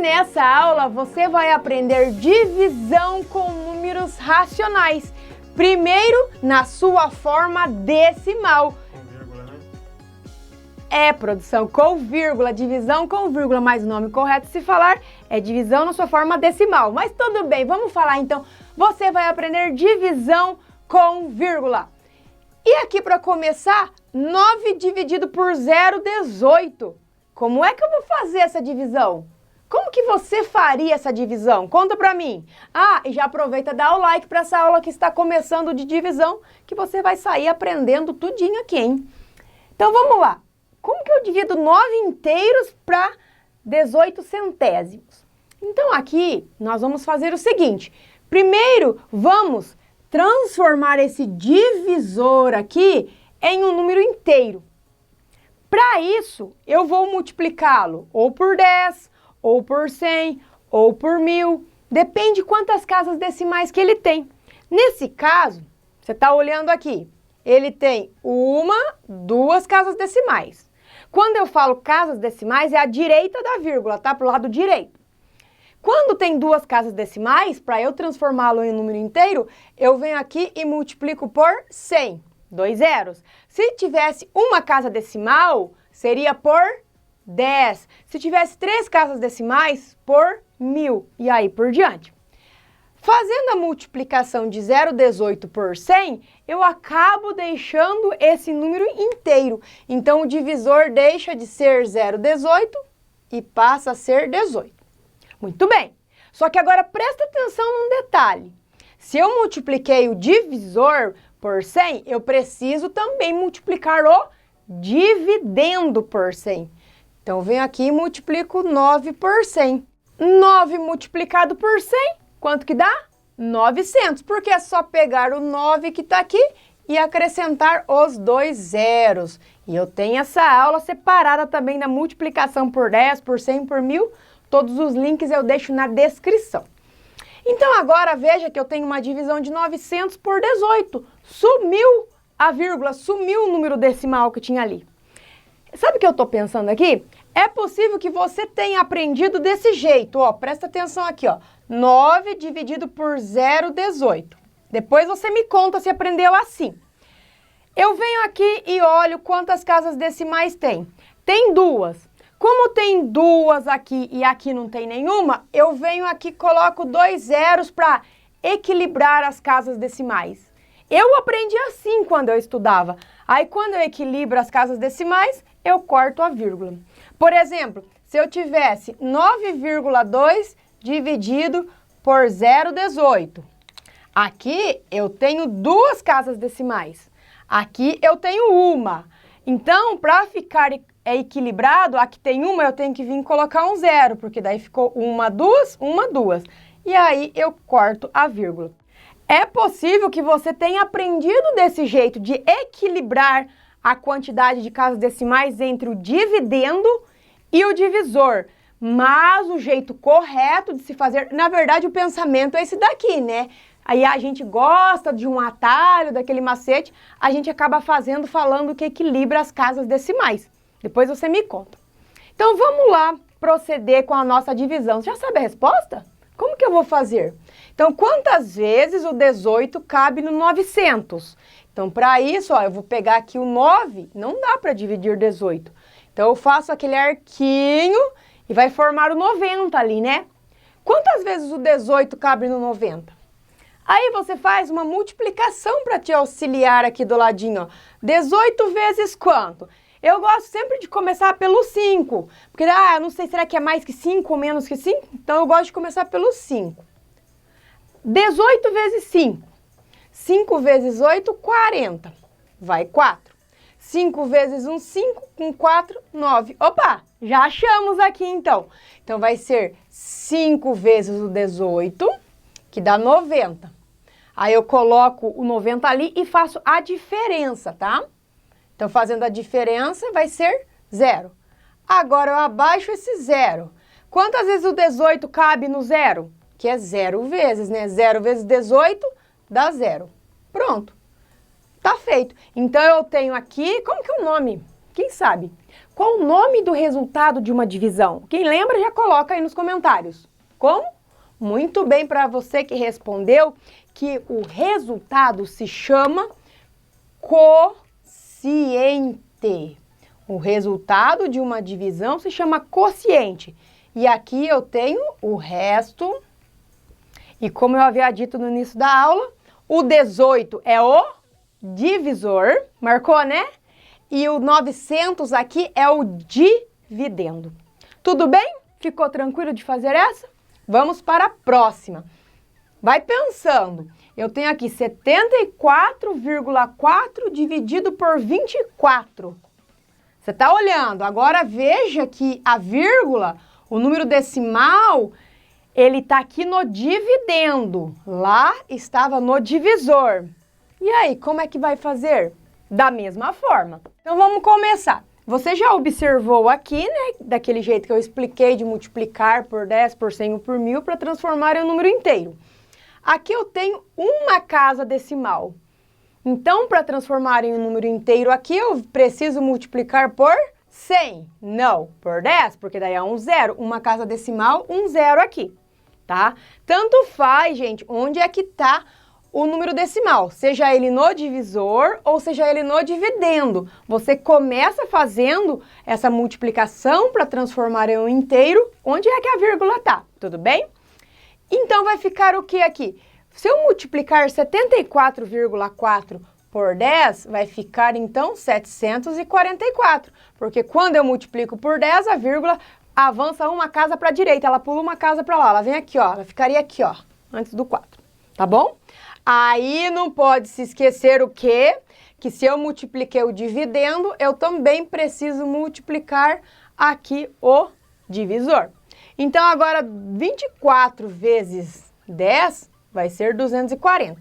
nessa aula você vai aprender divisão com números racionais. Primeiro, na sua forma decimal. Com vírgula, né? É, produção, com vírgula, divisão com vírgula, mas o nome correto se falar é divisão na sua forma decimal. Mas tudo bem, vamos falar então. Você vai aprender divisão com vírgula. E aqui para começar, 9 dividido por 0, 18. Como é que eu vou fazer essa divisão? Como que você faria essa divisão? Conta pra mim. Ah, e já aproveita e dá o like para essa aula que está começando de divisão, que você vai sair aprendendo tudinho aqui, hein? Então vamos lá. Como que eu divido 9 inteiros para 18 centésimos? Então aqui nós vamos fazer o seguinte. Primeiro, vamos transformar esse divisor aqui em um número inteiro. Para isso, eu vou multiplicá-lo ou por 10, ou por 100, ou por 1000. Depende quantas casas decimais que ele tem. Nesse caso, você está olhando aqui, ele tem 1, 2 casas decimais. Quando eu falo casas decimais, é a direita da vírgula, tá? Para o lado direito. Quando tem 2 casas decimais, para eu transformá-lo em um número inteiro, eu venho aqui e multiplico por 100. 2 zeros. Se tivesse uma casa decimal, seria por 10. Se tivesse 3 casas decimais, por 1000. E aí por diante. Fazendo a multiplicação de 0,18 por 100, eu acabo deixando esse número inteiro. Então, o divisor deixa de ser 0,18 e passa a ser 18. Muito bem. Só que agora presta atenção num detalhe. Se eu multipliquei o divisor por 100, eu preciso também multiplicar o dividendo por 100. Então, eu venho aqui e multiplico 9 por 100. 9 multiplicado por 100, quanto que dá? 900, porque é só pegar o 9 que está aqui e acrescentar os 2 zeros. E eu tenho essa aula separada também da multiplicação por 10, por 100, por 1000. Todos os links eu deixo na descrição. Então, agora veja que eu tenho uma divisão de 900 por 18. Sumiu a vírgula, sumiu o número decimal que tinha ali. Sabe o que eu estou pensando aqui? É possível que você tenha aprendido desse jeito, ó. Presta atenção aqui, ó. 9 dividido por 0,18. Depois você me conta se aprendeu assim. Eu venho aqui e olho quantas casas decimais tem. Tem 2. Como tem 2 aqui e aqui não tem nenhuma, eu venho aqui e coloco 2 zeros para equilibrar as casas decimais. Eu aprendi assim quando eu estudava. Aí, quando eu equilibro as casas decimais, eu corto a vírgula. Por exemplo, se eu tivesse 9,2 dividido por 0,18. Aqui eu tenho 2 casas decimais. Aqui eu tenho uma. Então, para ficar equilibrado, aqui tem uma, eu tenho que vir colocar um 0, porque daí ficou 1, 2, 1, 2. E aí eu corto a vírgula. É possível que você tenha aprendido desse jeito de equilibrar a quantidade de casas decimais entre o dividendo e o divisor. Mas o jeito correto de se fazer, na verdade o pensamento é esse daqui, né? Aí a gente gosta de um atalho, daquele macete, a gente acaba falando que equilibra as casas decimais. Depois você me conta. Então vamos lá proceder com a nossa divisão. Você já sabe a resposta? Como que eu vou fazer? Então, quantas vezes o 18 cabe no 900? Então, para isso, ó, eu vou pegar aqui o 9, não dá para dividir 18. Então, eu faço aquele arquinho e vai formar o 90 ali, né? Quantas vezes o 18 cabe no 90? Aí você faz uma multiplicação para te auxiliar aqui do ladinho, ó. 18 vezes quanto? Eu gosto sempre de começar pelo 5, porque, não sei, será que é mais que 5 ou menos que 5? Então, eu gosto de começar pelo 5. 18 vezes 5. 5 vezes 8, 40. Vai 4. 5 vezes 1, 5. Com 4, 9. Opa, já achamos aqui, então. Então, vai ser 5 vezes o 18, que dá 90. Aí, eu coloco o 90 ali e faço a diferença, tá? Então, fazendo a diferença, vai ser 0. Agora, eu abaixo esse 0. Quantas vezes o 18 cabe no 0? Que é 0 vezes, né? 0 vezes 18 dá 0. Pronto. Tá feito. Então, eu tenho aqui... Como que é o nome? Quem sabe? Qual o nome do resultado de uma divisão? Quem lembra já coloca aí nos comentários. Como? Muito bem, para você que respondeu que o resultado se chama quociente. O resultado de uma divisão se chama quociente. E aqui eu tenho o resto. E como eu havia dito no início da aula, o 18 é o divisor, marcou, né? E o 900 aqui é o dividendo. Tudo bem? Ficou tranquilo de fazer essa? Vamos para a próxima. Vai pensando. Eu tenho aqui 74,4 dividido por 24. Você está olhando. Agora veja que a vírgula, o número decimal, ele está aqui no dividendo. Lá estava no divisor. E aí, como é que vai fazer? Da mesma forma. Então vamos começar. Você já observou aqui, né, daquele jeito que eu expliquei de multiplicar por 10, por 100 ou por 1000 para transformar em um número inteiro. Aqui eu tenho uma casa decimal. Então, para transformar em um número inteiro aqui, eu preciso multiplicar por 100. Não, por 10, porque daí é um zero. Uma casa decimal, um zero aqui, tá? Tanto faz, gente, onde é que está o número decimal, seja ele no divisor ou seja ele no dividendo. Você começa fazendo essa multiplicação para transformar em um inteiro, onde é que a vírgula está, tudo bem? Então vai ficar o que aqui? Se eu multiplicar 74,4 por 10, vai ficar então 744, porque quando eu multiplico por 10, a vírgula avança uma casa para a direita, ela pula uma casa para lá, ela vem aqui, ó, ela ficaria aqui, ó, antes do 4, tá bom? Aí não pode se esquecer o quê? Que se eu multipliquei o dividendo, eu também preciso multiplicar aqui o divisor. Então, agora 24 vezes 10 vai ser 240.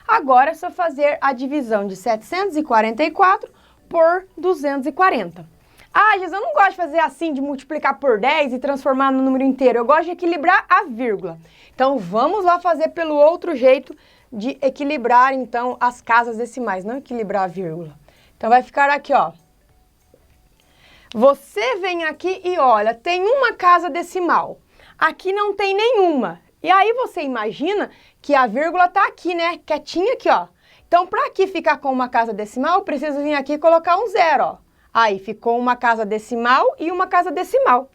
Agora é só fazer a divisão de 744 por 240. Ah, Jesus, eu não gosto de fazer assim, de multiplicar por 10 e transformar no número inteiro. Eu gosto de equilibrar a vírgula. Então, vamos lá fazer pelo outro jeito de equilibrar, então, as casas decimais, não equilibrar a vírgula. Então, vai ficar aqui, ó. Você vem aqui e olha, tem uma casa decimal. Aqui não tem nenhuma. E aí você imagina que a vírgula tá aqui, né? Quietinha aqui, ó. Então, para aqui ficar com uma casa decimal, eu preciso vir aqui e colocar um zero, ó. Aí ficou uma casa decimal e uma casa decimal.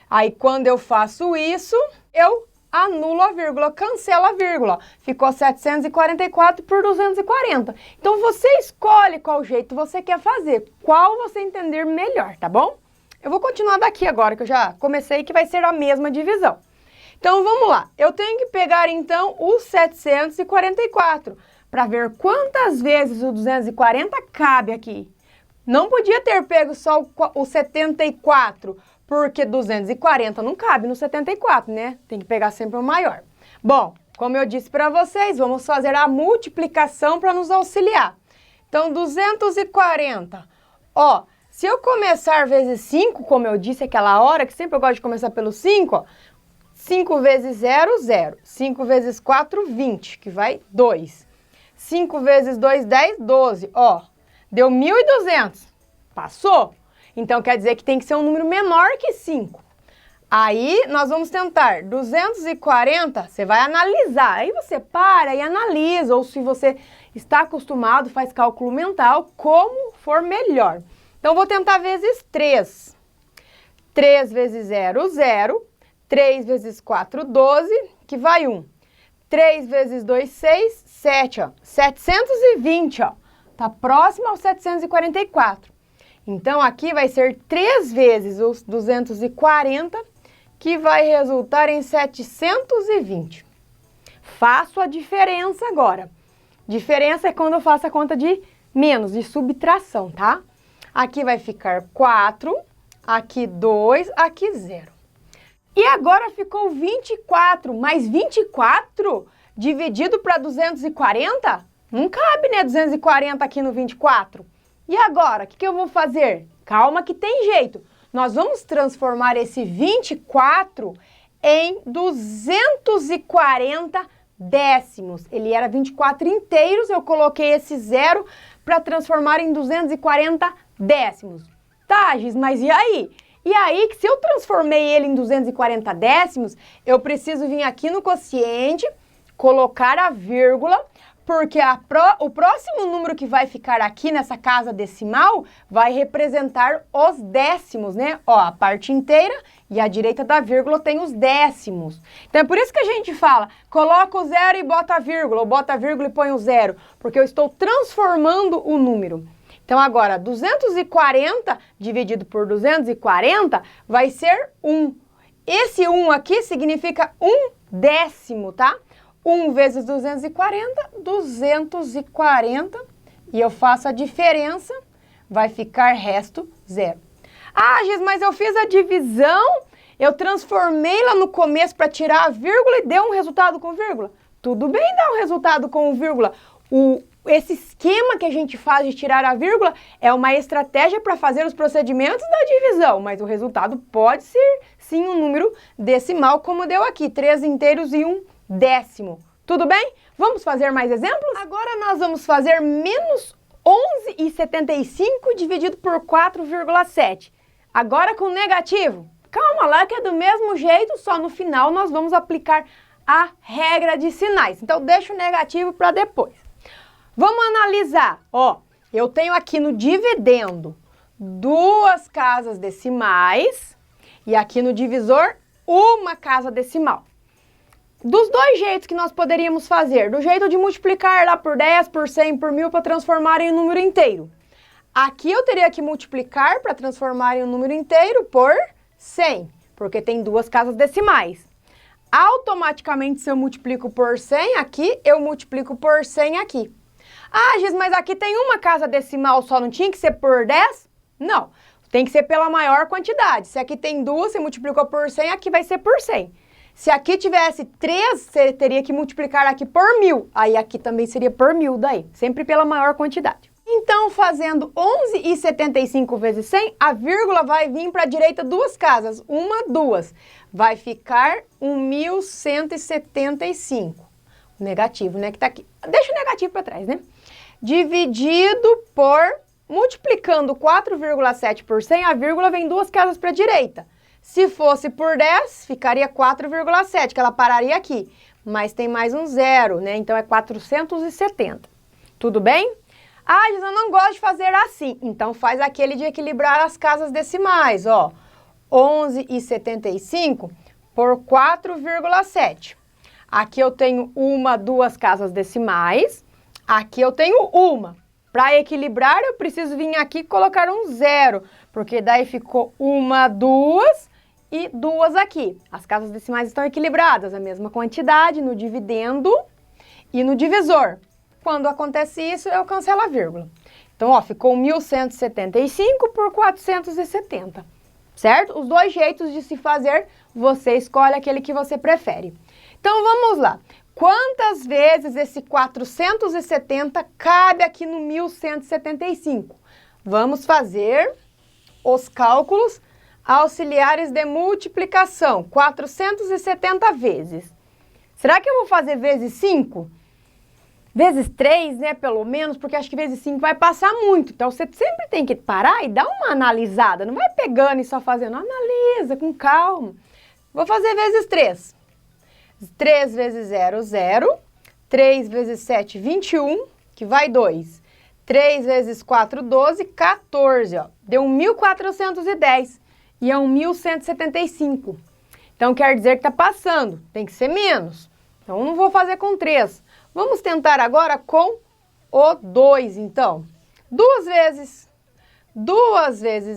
Aí, quando eu faço isso, eu anulo a vírgula, cancelo a vírgula. Ficou 744 por 240. Então, você escolhe qual jeito você quer fazer, qual você entender melhor, tá bom? Eu vou continuar daqui agora, que eu já comecei, que vai ser a mesma divisão. Então, vamos lá. Eu tenho que pegar, então, o 744 para ver quantas vezes o 240 cabe aqui. Não podia ter pego só o 74, porque 240 não cabe no 74, né? Tem que pegar sempre o maior. Bom, como eu disse para vocês, vamos fazer a multiplicação para nos auxiliar. Então, 240, ó, se eu começar vezes 5, como eu disse aquela hora, que sempre eu gosto de começar pelo 5, ó, 5 vezes 0, 0. 5 vezes 4, 20, que vai 2. 5 vezes 2, 10, 12, ó, deu 1.200, passou? Então, quer dizer que tem que ser um número menor que 5. Aí, nós vamos tentar 240, você vai analisar. Aí você para e analisa, ou se você está acostumado, faz cálculo mental, como for melhor. Então, vou tentar vezes 3. 3 vezes 0, 0. 3 vezes 4, 12, que vai 1. 3 vezes 2, 6, 7, ó. 720, ó. Tá próximo ao 744. Então, aqui vai ser 3 vezes os 240, que vai resultar em 720. Faço a diferença agora. Diferença é quando eu faço a conta de menos, de subtração, tá? Aqui vai ficar 4, aqui 2, aqui 0. E agora ficou 24, mas 24 dividido para 240? Não cabe, né, 240 aqui no 24. E agora, o que eu vou fazer? Calma que tem jeito. Nós vamos transformar esse 24 em 240 décimos. Ele era 24 inteiros, eu coloquei esse zero para transformar em 240 décimos. Tá, Gis, mas e aí? E aí, que se eu transformei ele em 240 décimos, eu preciso vir aqui no quociente, colocar a vírgula, porque o próximo número que vai ficar aqui nessa casa decimal vai representar os décimos, né? Ó, a parte inteira e à direita da vírgula tem os décimos. Então é por isso que a gente fala, coloca o zero e bota a vírgula, ou bota a vírgula e põe o zero, porque eu estou transformando o número. Então agora, 240 dividido por 240 vai ser 1. Esse 1 aqui significa 1/10, tá? 1 vezes 240, 240, e eu faço a diferença, vai ficar resto 0. Ah, Gis, mas eu fiz a divisão, eu transformei lá no começo para tirar a vírgula e deu um resultado com vírgula. Tudo bem dar um resultado com vírgula. Esse esquema que a gente faz de tirar a vírgula é uma estratégia para fazer os procedimentos da divisão, mas o resultado pode ser, sim, um número decimal, como deu aqui, 3 inteiros e 1/10. Tudo bem? Vamos fazer mais exemplos? Agora nós vamos fazer menos 11,75 dividido por 4,7. Agora com negativo. Calma lá que é do mesmo jeito, só no final nós vamos aplicar a regra de sinais. Então deixa o negativo para depois. Vamos analisar. Ó, eu tenho aqui no dividendo 2 casas decimais e aqui no divisor 1 casa decimal. Dos dois jeitos que nós poderíamos fazer, do jeito de multiplicar lá por 10, por 100, por 1000 para transformar em um número inteiro. Aqui eu teria que multiplicar para transformar em um número inteiro por 100, porque tem 2 casas decimais. Automaticamente, se eu multiplico por 100 aqui, eu multiplico por 100 aqui. Ah, Gis, mas aqui tem 1 casa decimal só, não tinha que ser por 10? Não, tem que ser pela maior quantidade. Se aqui tem 2, você multiplicou por 100, aqui vai ser por 100. Se aqui tivesse 3, você teria que multiplicar aqui por 1000. Aí aqui também seria por 1000 daí, sempre pela maior quantidade. Então, fazendo 11,75 vezes 100, a vírgula vai vir para a direita 2 casas. 1, 2. Vai ficar 1.175. O negativo, né, que tá aqui. Deixa o negativo para trás, né? Dividido por, multiplicando 4,7 por 100, a vírgula vem 2 casas para a direita. Se fosse por 10, ficaria 4,7, que ela pararia aqui. Mas tem mais um zero, né? Então é 470. Tudo bem? Ah, Gis, eu não gosto de fazer assim. Então faz aquele de equilibrar as casas decimais, ó. 11,75 por 4,7. Aqui eu tenho 1, 2 casas decimais. Aqui eu tenho 1. Para equilibrar, eu preciso vir aqui e colocar um zero, porque daí ficou 1, 2 e 2 aqui. As casas decimais estão equilibradas, a mesma quantidade no dividendo e no divisor. Quando acontece isso, eu cancelo a vírgula. Então, ó, ficou 1.175 por 470, certo? Os dois jeitos de se fazer, você escolhe aquele que você prefere. Então, vamos lá. Quantas vezes esse 470 cabe aqui no 1.175? Vamos fazer os cálculos auxiliares de multiplicação. 470 vezes. Será que eu vou fazer vezes 5? Vezes 3, né, pelo menos, porque acho que vezes 5 vai passar muito. Então, você sempre tem que parar e dar uma analisada. Não vai pegando e só fazendo. Analisa com calma. Vou fazer vezes 3. 3 vezes 0, 0. 3 vezes 7, 21, que vai 2. 3 vezes 4, 12, 14, ó. Deu 1.410 e é 1.175. Então, quer dizer que está passando. Tem que ser menos. Então, não vou fazer com 3. Vamos tentar agora com o 2, então. 2 vezes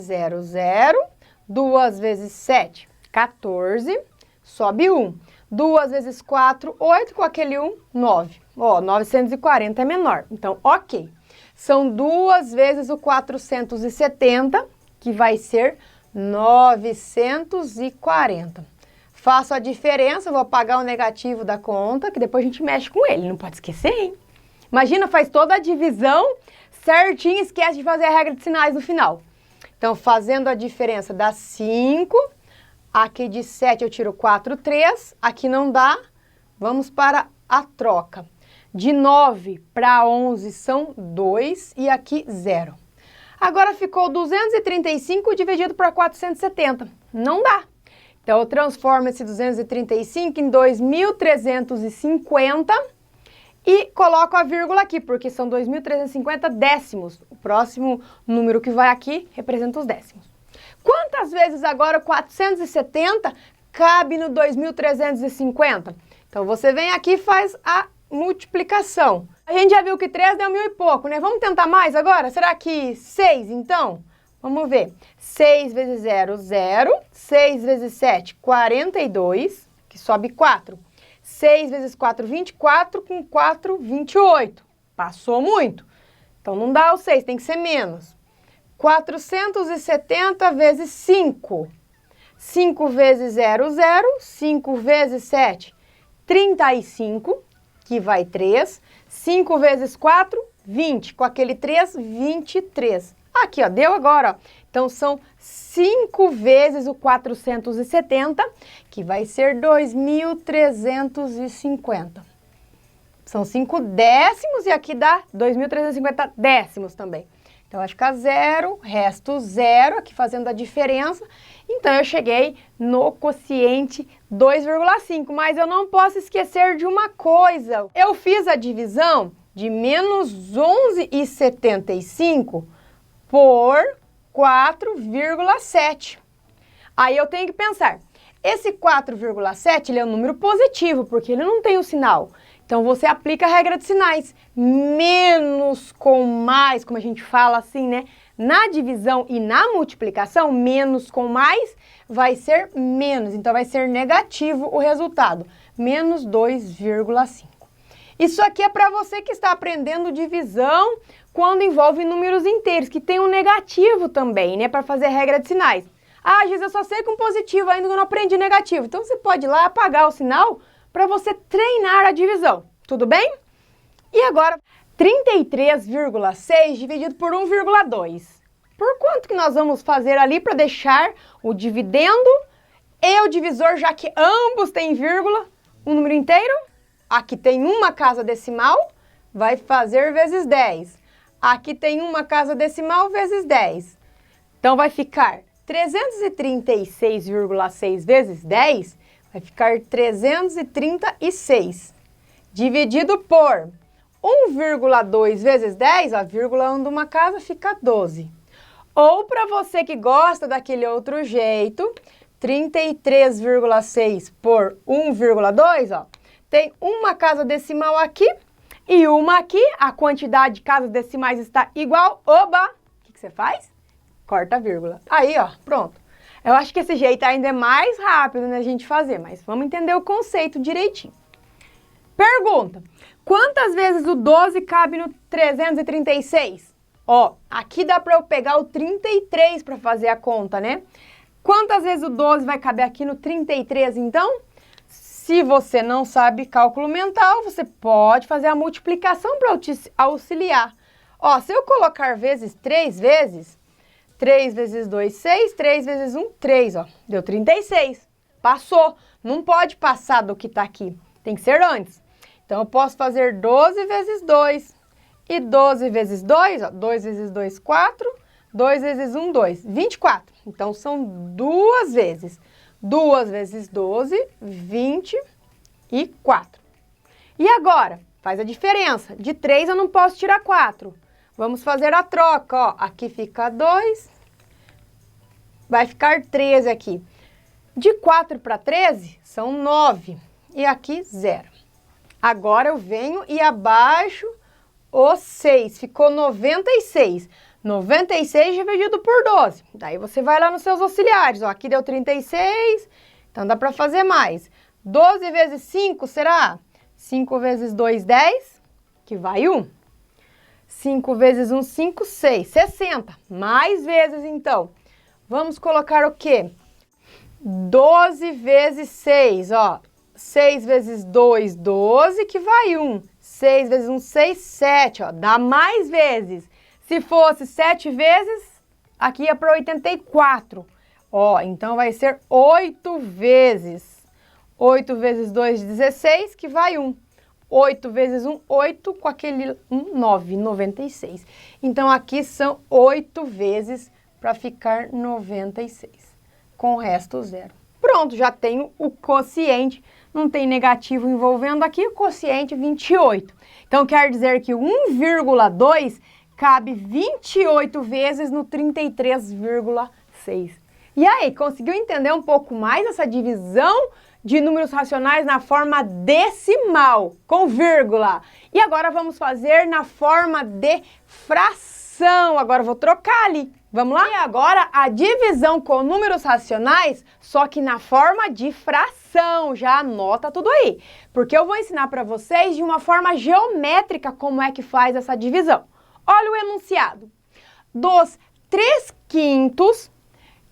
0, 0. 2 vezes 7, 14. Sobe 1. 2 vezes 4, 8. Com aquele 1, 9. Ó, 940 é menor. Então, ok. São 2 vezes o 470, que vai ser 940. Faço a diferença, vou apagar o negativo da conta, que depois a gente mexe com ele, não pode esquecer, hein? Imagina, faz toda a divisão certinho, esquece de fazer a regra de sinais no final. Então, fazendo a diferença dá 5, aqui de 7 eu tiro 4, 3, aqui não dá, vamos para a troca. De 9 para 11 são 2 e aqui 0. Agora ficou 235 dividido por 470. Não dá. Então, eu transformo esse 235 em 2.350 e coloco a vírgula aqui, porque são 2.350 décimos. O próximo número que vai aqui representa os décimos. Quantas vezes agora o 470 cabe no 2.350? Então, você vem aqui e faz a multiplicação. A gente já viu que 3 deu 1.000 e pouco, né? Vamos tentar mais agora? Será que 6, então? Vamos ver. 6 vezes 0, 0. 6 vezes 7, 42, que sobe 4. 6 vezes 4, 24. Com 4, 28. Passou muito. Então, não dá o 6, tem que ser menos. 470 vezes 5. 5 vezes 0, 0. 5 vezes 7, 35, que vai 3. 5 vezes 4, 20. Com aquele 3, 23. Aqui, ó, deu agora, ó. Então, são 5 vezes o 470, que vai ser 2.350. São 5 décimos e aqui dá 2.350 décimos também. Então, vai ficar 0, resto 0, aqui fazendo a diferença. Então, eu cheguei no quociente 2,5, mas eu não posso esquecer de uma coisa. Eu fiz a divisão de menos 11,75 por 4,7. Aí eu tenho que pensar, esse 4,7 ele é um número positivo, porque ele não tem o sinal. Então, você aplica a regra de sinais. Menos com mais, como a gente fala assim, né? Na divisão e na multiplicação, menos com mais vai ser menos. Então, vai ser negativo o resultado. Menos 2,5. Isso aqui é para você que está aprendendo divisão quando envolve números inteiros, que tem um negativo também, né? Para fazer a regra de sinais. Ah, Giz, eu só sei com positivo, ainda não aprendi negativo. Então, você pode ir lá apagar o sinal para você treinar a divisão, tudo bem? E agora, 33,6 dividido por 1,2. Por quanto que nós vamos fazer ali para deixar o dividendo e o divisor, já que ambos têm vírgula, um número inteiro? Aqui tem uma casa decimal, vai fazer vezes 10. Aqui tem uma casa decimal vezes 10. Então, vai ficar 336,6 vezes 10, vai ficar 336. Dividido por 1,2 vezes 10, a vírgula 1 de uma casa fica 12. Ou para você que gosta daquele outro jeito, 33,6 por 1,2, ó, tem uma casa decimal aqui e uma aqui. A quantidade de casas decimais está igual. Oba! O que você faz? Corta a vírgula. Aí, ó, pronto. Eu acho que esse jeito ainda é mais rápido, né, a gente fazer, mas vamos entender o conceito direitinho. Pergunta: quantas vezes o 12 cabe no 336? Ó, aqui dá para eu pegar o 33 para fazer a conta, né? Quantas vezes o 12 vai caber aqui no 33, então? Se você não sabe cálculo mental, você pode fazer a multiplicação para auxiliar. Ó, se eu colocar vezes 3 vezes, 3 vezes 2, 6, 3 vezes 1, 3, ó, deu 36. Passou. Não pode passar do que está aqui, tem que ser antes. Então, eu posso fazer 12 vezes 2. E 12 vezes 2, ó, 2 vezes 2, 4. 2 vezes 1, 2. 24. Então, são duas vezes. 2 vezes 12, 24. E agora, faz a diferença. De 3 eu não posso tirar 4. Vamos fazer a troca, ó. Aqui fica 2. Vai ficar 13 aqui. De 4 para 13, são 9. E aqui, 0. Agora eu venho e abaixo o 6. Ficou 96. 96 dividido por 12. Daí você vai lá nos seus auxiliares. Ó, aqui deu 36, então dá para fazer mais. 12 vezes 5 será? 5 vezes 2, 10, que vai 1. 5 vezes 1, 5, 6, 60. Mais vezes, então. Vamos colocar o quê? 12 vezes 6, ó. 6 vezes 2, 12, que vai 1. 6 vezes 1, 6, 7, ó. Dá mais vezes. Se fosse 7 vezes, aqui ia para 84. Ó, então vai ser 8 vezes. 8 vezes 2, 16, que vai 1. 8 vezes 1, 8, com aquele 1, 9, 96. Então, aqui são 8 vezes para ficar 96, com o resto zero. Pronto, já tenho o quociente, não tem negativo envolvendo aqui, o quociente 28. Então, quer dizer que 1,2 cabe 28 vezes no 33,6. E aí, conseguiu entender um pouco mais essa divisão de números racionais na forma decimal, com vírgula? E agora vamos fazer na forma de fração. Agora eu vou trocar ali. Vamos lá? E agora a divisão com números racionais, só que na forma de fração. Já anota tudo aí, porque eu vou ensinar para vocês de uma forma geométrica como é que faz essa divisão. Olha o enunciado. Dos 3/5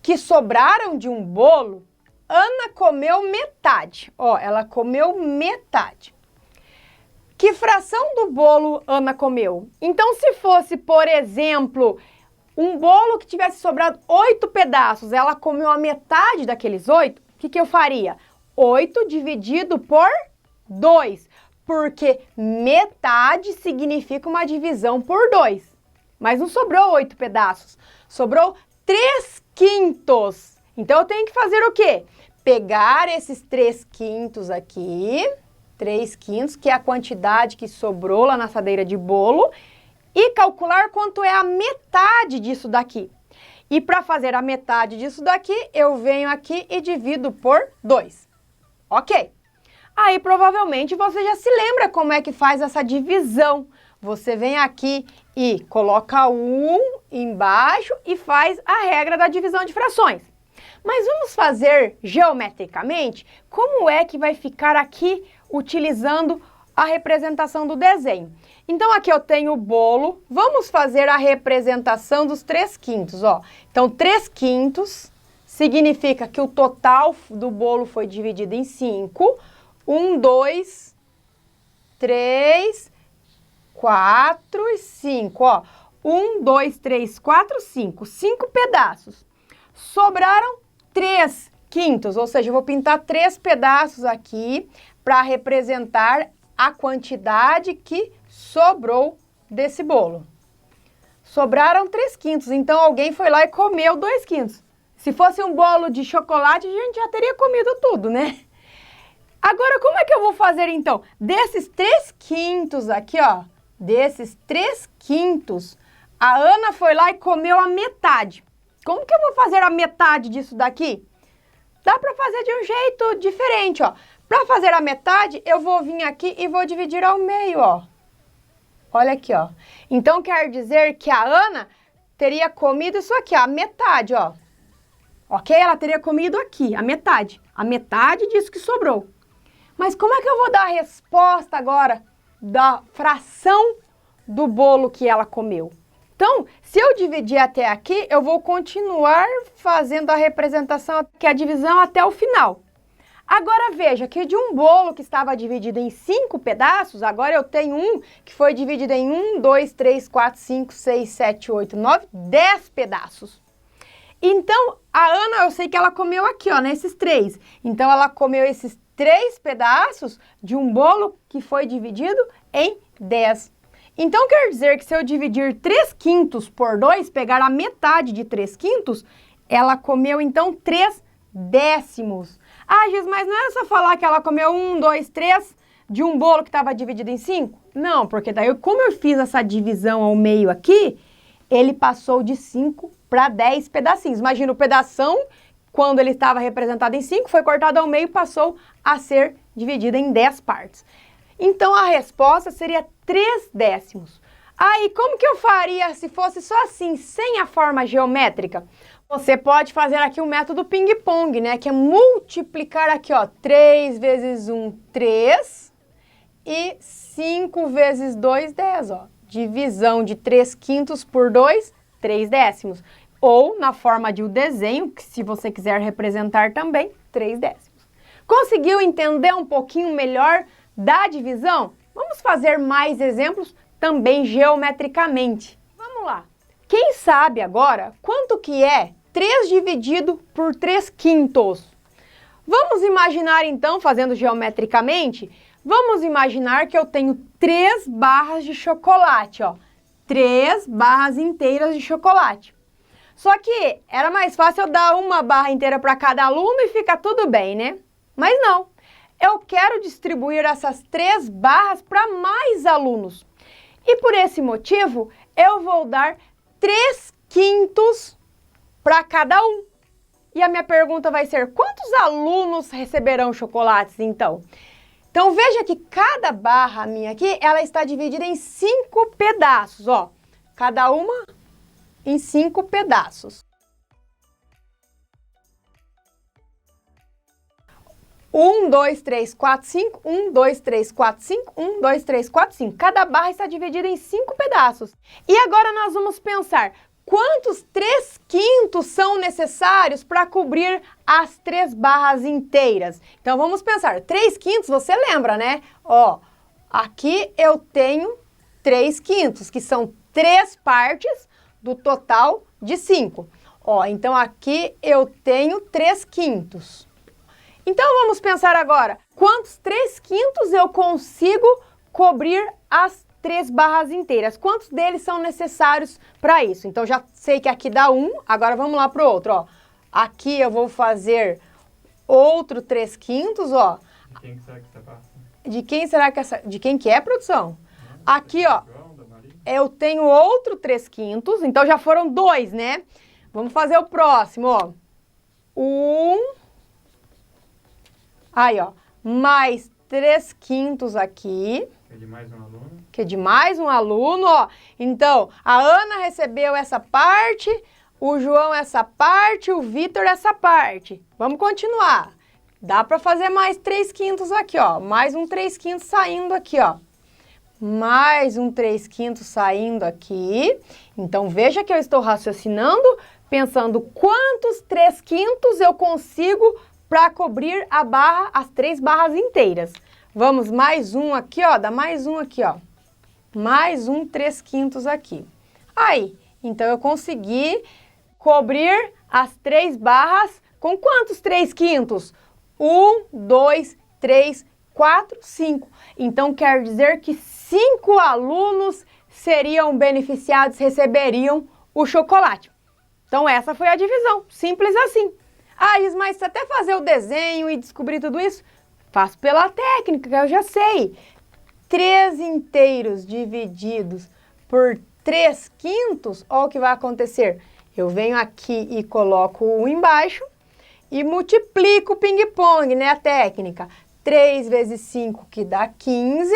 que sobraram de um bolo, Ana comeu metade. Ó, ela comeu metade. Que fração do bolo Ana comeu? Então, se fosse, por exemplo, um bolo que tivesse sobrado 8 pedaços, ela comeu a metade daqueles 8, o que eu faria? 8 dividido por 2, porque metade significa uma divisão por 2. Mas não sobrou 8 pedaços, sobrou 3/5. Então, eu tenho que fazer o quê? Pegar esses 3/5 aqui, 3/5, que é a quantidade que sobrou lá na assadeira de bolo, e calcular quanto é a metade disso daqui. E para fazer a metade disso daqui, eu venho aqui e divido por 2. Ok? Aí, provavelmente, você já se lembra como é que faz essa divisão. Você vem aqui e coloca 1 embaixo e faz a regra da divisão de frações. Mas vamos fazer geometricamente como é que vai ficar aqui utilizando a representação do desenho. Então, aqui eu tenho o bolo, vamos fazer a representação dos 3/5, ó. Então, 3/5 significa que o total do bolo foi dividido em 5. 1, 2, 3, 4 e 5, ó. 1, 2, 3, 4, 5. 5 pedaços. Sobraram 3/5, ou seja, eu vou pintar 3 pedaços aqui para representar a quantidade que sobrou desse bolo. Sobraram 3/5, então alguém foi lá e comeu 2/5. Se fosse um bolo de chocolate, a gente já teria comido tudo, né? Agora, como é que eu vou fazer, então? Desses 3/5 aqui, ó, desses 3/5, a Ana foi lá e comeu a metade. Como que eu vou fazer a metade disso daqui? Dá para fazer de um jeito diferente, ó. Para fazer a metade, eu vou vir aqui e vou dividir ao meio, ó. Olha aqui, ó. Então, quer dizer que a Ana teria comido isso aqui, ó, a metade, ó. Ok? Ela teria comido aqui, a metade. A metade disso que sobrou. Mas como é que eu vou dar a resposta agora da fração do bolo que ela comeu? Então, se eu dividir até aqui, eu vou continuar fazendo a representação, que é a divisão até o final. Agora veja que de um bolo que estava dividido em 5 pedaços, agora eu tenho um que foi dividido em 1, 2, 3, 4, 5, 6, 7, 8, 9, 10 pedaços. Então, a Ana, eu sei que ela comeu aqui, ó, nesses 3. Então, ela comeu esses 3 pedaços de um bolo que foi dividido em 10. Então, quer dizer que se eu dividir 3/5 por 2, pegar a metade de 3/5, ela comeu, então, 3 décimos. Ah, Gis, mas não era só falar que ela comeu 1, 2, 3 de um bolo que estava dividido em 5? Não, porque daí, como eu fiz essa divisão ao meio aqui, ele passou de 5 para 10 pedacinhos. Imagina, o pedação, quando ele estava representado em 5, foi cortado ao meio e passou a ser dividido em 10 partes. Então, a resposta seria 3 décimos. Aí, como que eu faria se fosse só assim, sem a forma geométrica? Você pode fazer aqui o método ping-pong, né? Que é multiplicar aqui, ó, 3 vezes 1, 3 e 5 vezes 2, 10, ó. Divisão de 3/5 por 2, 3 décimos. Ou na forma de um desenho, que se você quiser representar também, 3 décimos. Conseguiu entender um pouquinho melhor da divisão? Vamos fazer mais exemplos também geometricamente. Vamos lá. Quem sabe agora quanto que é 3 dividido por 3/5? Vamos imaginar então, fazendo geometricamente, Vamos imaginar que eu tenho 3 barras de chocolate, ó. 3 barras inteiras de chocolate. Só que era mais fácil eu dar uma barra inteira para cada aluno e fica tudo bem, né? Mas não. Eu quero distribuir essas 3 barras para mais alunos. E por esse motivo, eu vou dar 3/5 para cada um. E a minha pergunta vai ser, quantos alunos receberão chocolates, então? Então, veja que cada barra minha aqui, ela está dividida em 5 pedaços, ó. Cada uma em 5 pedaços. 1, 2, 3, 4, 5. 1, 2, 3, 4, 5. 1, 2, 3, 4, 5. Cada barra está dividida em 5 pedaços. E agora nós vamos pensar, quantos 3/5 são necessários para cobrir as 3 barras inteiras? Então, vamos pensar. 3/5, você lembra, né? Ó, aqui eu tenho 3/5, que são 3 partes do total de 5. Ó, então aqui eu tenho 3/5. Então, vamos pensar agora, quantos 3/5 eu consigo cobrir as 3 barras inteiras? Quantos deles são necessários para isso? Então, já sei que aqui dá 1, agora vamos lá para o outro, ó. Aqui eu vou fazer outro 3/5, ó. De quem será que você passa? De quem será que essa... De quem que é, produção? Aqui, ó, eu tenho outro 3/5, então já foram 2, né? Vamos fazer o próximo, ó. 1... Aí, ó, mais 3/5 aqui. É de mais um aluno. Que é de mais um aluno, ó. Então, a Ana recebeu essa parte, o João essa parte, o Vitor essa parte. Vamos continuar. Dá para fazer mais 3/5 aqui, ó. Mais um 3/5 saindo aqui, ó. Mais um 3/5 saindo aqui. Então, veja que eu estou raciocinando, pensando quantos 3/5 eu consigo para cobrir a barra, as 3 barras inteiras. Vamos, mais um aqui, ó, dá mais um aqui, ó. Mais um 3/5 aqui. Aí, então eu consegui cobrir as 3 barras com quantos 3/5? 1, 2, 3, 4, 5. Então, quer dizer que 5 alunos seriam beneficiados, receberiam o chocolate. Então, essa foi a divisão, simples assim. Ah, Is, mas até fazer o desenho e descobrir tudo isso, faço pela técnica, que eu já sei. 3 inteiros divididos por 3/5, olha o que vai acontecer. Eu venho aqui e coloco 1 embaixo e multiplico o ping-pong, né, a técnica. 3 vezes 5, que dá 15,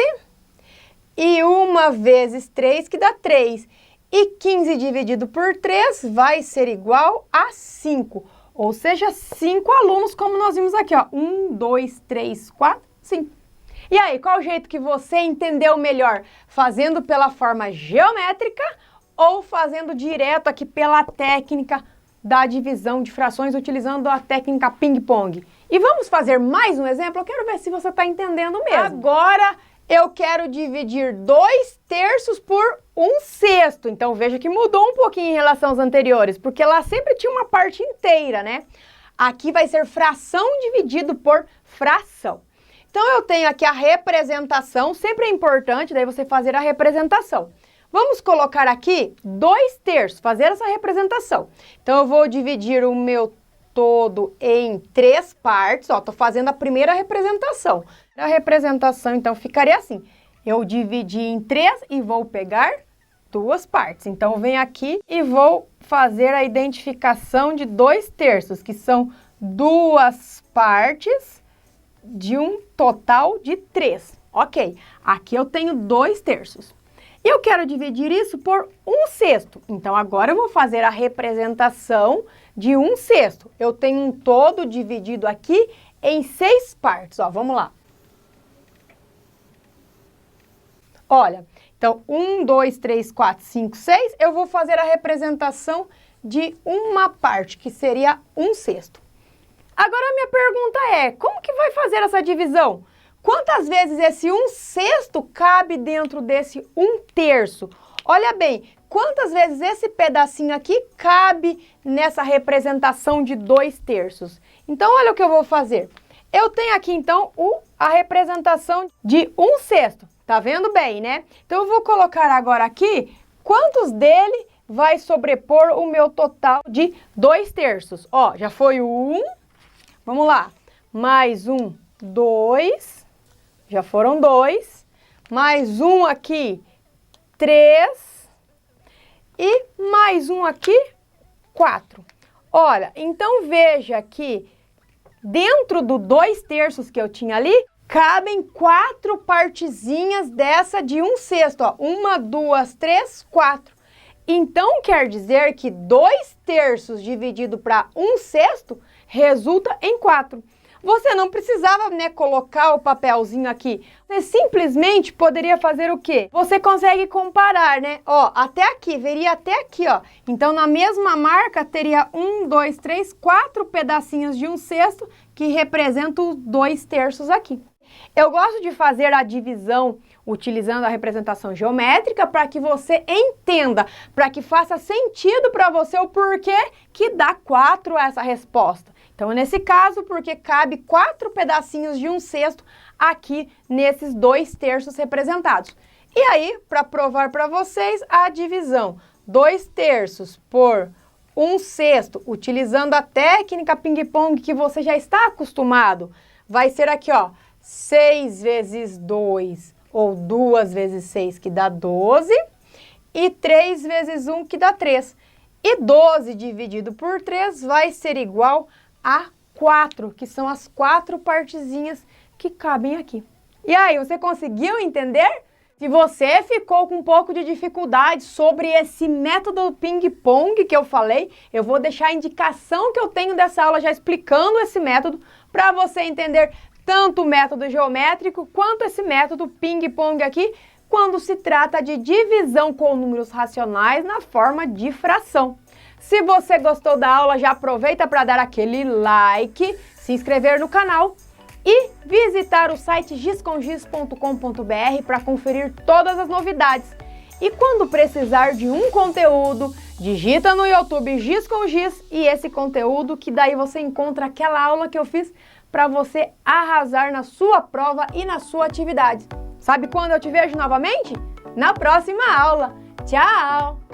e 1 vezes 3, que dá 3. E 15 dividido por 3 vai ser igual a 5. Ou seja, 5 alunos, como nós vimos aqui, ó. 1, 2, 3, 4, 5. E aí, qual o jeito que você entendeu melhor? Fazendo pela forma geométrica ou fazendo direto aqui pela técnica da divisão de frações, utilizando a técnica ping-pong? E vamos fazer mais um exemplo? Eu quero ver se você está entendendo mesmo. Agora, eu quero dividir 2/3 por 1/6. Então, veja que mudou um pouquinho em relação aos anteriores, porque lá sempre tinha uma parte inteira, né? Aqui vai ser fração dividido por fração. Então, eu tenho aqui a representação, sempre é importante daí você fazer a representação. Vamos colocar aqui 2/3, fazer essa representação. Então, eu vou dividir o meu todo em 3 partes, ó, tô fazendo a primeira representação. A representação, então, ficaria assim. Eu dividi em 3 e vou pegar 2 partes. Então, eu venho aqui e vou fazer a identificação de 2/3, que são 2 partes de um total de 3. Ok, aqui eu tenho 2/3. E eu quero dividir isso por 1/6. Então, agora eu vou fazer a representação de 1/6. Eu tenho um todo dividido aqui em 6 partes. Ó, vamos lá. Olha, então, 1, 2, 3, 4, 5, 6, eu vou fazer a representação de uma parte, que seria 1/6. Agora, a minha pergunta é, como que vai fazer essa divisão? Quantas vezes esse 1/6 cabe dentro desse 1/3? Olha bem, quantas vezes esse pedacinho aqui cabe nessa representação de 2/3? Então, olha o que eu vou fazer. Eu tenho aqui, então, a representação de 1/6. Tá vendo bem, né? Então, eu vou colocar agora aqui quantos dele vai sobrepor o meu total de 2/3. Ó, já foi 1. Vamos lá. Mais 1, 2. Já foram 2. Mais 1 aqui, 3. E mais 1 aqui, 4. Olha, então veja que dentro do 2/3 que eu tinha ali, cabem 4 partezinhas dessa de 1/6, ó. 1, 2, 3, 4. Então, quer dizer que 2/3 dividido para 1/6 resulta em 4. Você não precisava, né, colocar o papelzinho aqui. Você simplesmente poderia fazer o quê? Você consegue comparar, né? Ó, até aqui, veria até aqui, ó. Então, na mesma marca, teria 1, 2, 3, 4 pedacinhos de 1/6 que representam os 2/3 aqui. Eu gosto de fazer a divisão utilizando a representação geométrica para que você entenda, para que faça sentido para você o porquê que dá 4 essa resposta. Então, nesse caso, porque cabe 4 pedacinhos de 1/6 aqui nesses 2/3 representados. E aí, para provar para vocês a divisão 2/3 por 1/6, utilizando a técnica ping-pong que você já está acostumado, vai ser aqui, ó, 6 vezes 2, ou 2 vezes 6, que dá 12, e 3 vezes 1, que dá 3. E 12 dividido por 3 vai ser igual a 4, que são as 4 partezinhas que cabem aqui. E aí, você conseguiu entender? Se você ficou com um pouco de dificuldade sobre esse método ping-pong que eu falei, eu vou deixar a indicação que eu tenho dessa aula já explicando esse método para você entender tanto o método geométrico quanto esse método ping-pong aqui, quando se trata de divisão com números racionais na forma de fração. Se você gostou da aula, já aproveita para dar aquele like, se inscrever no canal e visitar o site giscomgiz.com.br para conferir todas as novidades. E quando precisar de um conteúdo, digita no YouTube Giz com Giz e esse conteúdo, que daí você encontra aquela aula que eu fiz para você arrasar na sua prova e na sua atividade. Sabe quando eu te vejo novamente? Na próxima aula. Tchau!